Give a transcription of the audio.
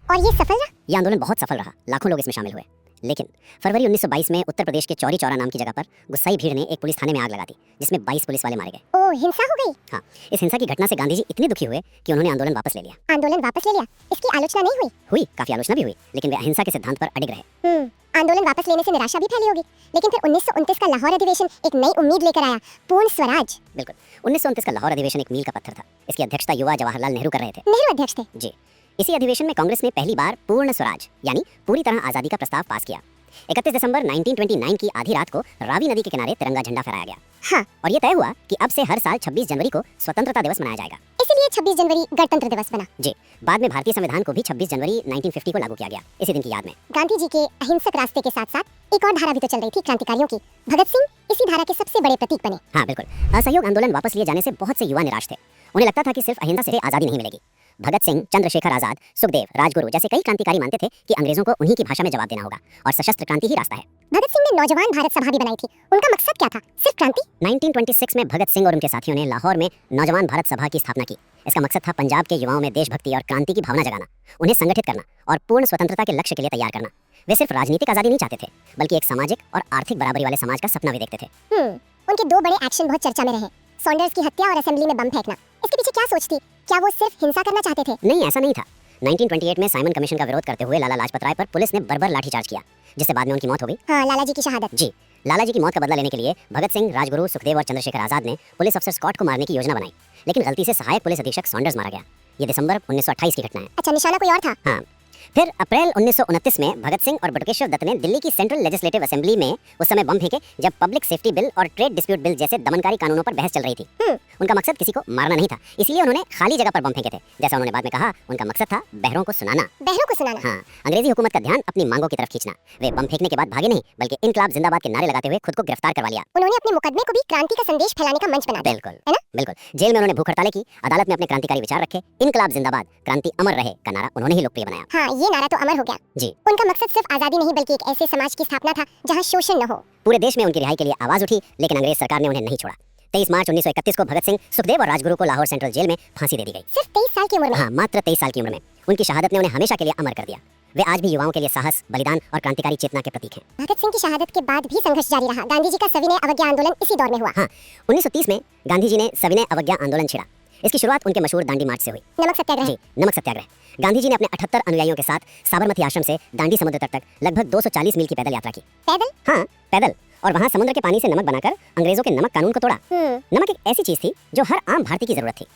और ये सफल रहा? ये आंदोलन बहुत सफल रहा, लाखों लोग इसमें शामिल हुए। लेकिन फरवरी 1922 में उत्तर प्रदेश के चौरी चौरा नाम की जगह पर गुस्साई भीड़ ने एक पुलिस थाने में आग लगा दी, जिसमें 22 पुलिस वाले मारे गए। ओह, हिंसा हो गई। हाँ, इस हिंसा की घटना से गांधी जी इतने दुखी हुए कि उन्होंने आंदोलन वापस ले लिया। आंदोलन वापस ले लिया? इसकी आलोचना नहीं हुई? हुई, काफी आलोचना भी हुई, लेकिन वे अहिंसा के सिद्धांत पर अडिग रहे। आंदोलन वापस लेने से निराशा भी फैली होगी, लेकिन फिर 1929 का लाहौर अधिवेशन एक नई उम्मीद लेकर आया, पूर्ण स्वराज। बिल्कुल, 1929 का लाहौर अधिवेशन एक मील का पत्थर था। इसकी अध्यक्षता युवा जवाहरलाल नेहरू कर रहे थे। नेहरू अध्यक्ष थे? जी। इसी अधिवेशन में कांग्रेस ने पहली बार पूर्ण स्वराज यानी पूरी तरह आजादी का प्रस्ताव पास किया। 31 दिसंबर 1929 की आधी रात को रावी नदी के किनारे तिरंगा झंडा फहराया गया। हाँ। और ये तय हुआ कि अब से हर साल 26 जनवरी को स्वतंत्रता दिवस मनाया जाएगा। इसलिए 26 जनवरी गणतंत्र दिवस बना। जी। बाद में भारतीय संविधान को भी 26 जनवरी 1950 को लागू किया गया, इसी दिन की याद में। गांधी जी के अहिंसक रास्ते के साथ साथ एक और धारा भी तो चल रही थी, क्रांतिकारियों की। भगत सिंह इसी धारा के सबसे बड़े प्रतीक बने। हाँ बिल्कुल। असहयोग आंदोलन वापस लिए जाने से बहुत से युवा निराश थे। उन्हें लगता था कि सिर्फ अहिंसा से आजादी नहीं मिलेगी। भगत सिंह, चंद्रशेखर आजाद, सुखदेव, राजगुरु जैसे कई क्रांतिकारी मानते थे कि अंग्रेजों को उन्हीं की भाषा में जवाब देना होगा और सशस्त्र क्रांति ही रास्ता है। भगत सिंह ने नौजवान भारत सभा भी बनाई थी। उनका मकसद क्या था? सिर्फ क्रांति? 1926 में भगत सिंह और उनके साथियों ने लाहौर में नौजवान भारत सभा की स्थापना की। इसका मकसद था पंजाब के युवाओं में देशभक्ति और क्रांति की भावना जगाना, उन्हें संगठित करना और पूर्ण स्वतंत्रता के लक्ष्य के लिए तैयार करना। वे सिर्फ राजनीतिक आजादी नहीं चाहते थे, बल्कि एक सामाजिक और आर्थिक बराबरी वाले समाज का सपना भी देखते थे। उनके दो बड़े एक्शन बहुत चर्चा में रहे, सॉन्डर्स की हत्या और असेंबली में बम फेंकना। इसके पीछे क्या सोच थी? क्या वो सिर्फ हिंसा करना चाहते थे? नहीं, ऐसा नहीं था। 1928 में साइमन कमीशन का विरोध करते हुए लाला लाजपत राय पर पुलिस ने बर्बर लाठीचार्ज किया, जिससे बाद में उनकी मौत हो गई। हाँ, लाला जी की शहादत। जी। लाला जी की मौत का बदला लेने के लिए भगत सिंह, राजगुरु, सुखदेव और चंद्रशेखर आजाद ने पुलिस अफसर स्कॉट को मारने की योजना बनाई, लेकिन गलती से सहायक पुलिस अधीक्षक सॉन्डर्स मारा गया। ये दिसंबर 1928 की घटना है। अच्छा, निशाना कोई और था? हाँ। फिर अप्रैल 1929 में भगत सिंह और बटुकेश्वर दत्त ने दिल्ली की सेंट्रल लेजिस्लेटिव असेंबली में उस समय बम फेंके जब पब्लिक सेफ्टी बिल और ट्रेड डिस्प्यूट बिल जैसे दमनकारी कानूनों पर बहस चल रही थी। उनका मकसद किसी को मारना नहीं था, इसलिए उन्होंने खाली जगह पर बम फेंके थे। जैसा उन्होंने बाद में कहा, उनका मकसद था बहरों को सुनाना। बहरों को सुनाना? हाँ, अंग्रेजी हुकूमत का ध्यान अपनी मांगों की तरफ खींचना। वे बम फेंकने के बाद भागे नहीं, बल्कि इनकलाब जिंदाबाद के नारे लगाते हुए खुद को गिरफ्तार करवा लिया। उन्होंने अपने मुकदमे को भी क्रांति का संदेश फैलाने का मंच बना दिया। बिल्कुल, है ना? बिल्कुल। जेल में उन्होंने भूख हड़तालें की, अदालत में अपने क्रांतिकारी विचार रखे। इनकलाब जिंदाबाद, क्रांति अमर रहे का नारा उन्होंने ही लोकप्रिय बनाया। हाँ, ये नारा तो अमर हो गया। जी। उनका मकसद सिर्फ आजादी नहीं, बल्कि एक ऐसे समाज की स्थापना था जहाँ शोषण न हो। पूरे देश में उनकी रिहाई के लिए आवाज उठी, लेकिन अंग्रेज सरकार ने उन्हें नहीं छोड़ा। 23 मार्च 1931 को भगत सिंह, सुखदेव और राजगुरु को लाहौर सेंट्रल जेल में फांसी दे दी गई। सिर्फ 23 साल की उम्र में? हाँ, मात्र 23 साल की उम्र में। उनकी शहादत ने उन्हें हमेशा के लिए अमर कर दिया। वे आज भी युवाओं के लिए साहस, बलिदान और क्रांतिकारी चेतना के प्रतीक हैं। भगत सिंह की शहादत के बाद भी संघर्ष जारी रहा। गांधी जी का सविनय अवज्ञा आंदोलन इसी दौर में हुआ। हाँ, 1930 में गांधी जी ने सविनय अवज्ञा आंदोलन छेड़ा। इसकी शुरुआत उनके मशहूर दांडी मार्च से हुई। नमक सत्याग्रह? जी, नमक सत्याग्रह। गांधी जी ने अपने 78 अनुयायियों के साथ साबरमती आश्रम से दांडी समुद्र तट तक लगभग 240 मील की पैदल यात्रा की। पैदल? हाँ, पैदल। और वहाँ समुद्र के पानी से नमक बनाकर अंग्रेजों के नमक कानून को तोड़ा। नमक एक ऐसी चीज थी जो हर आम भारतीय की जरूरत थी।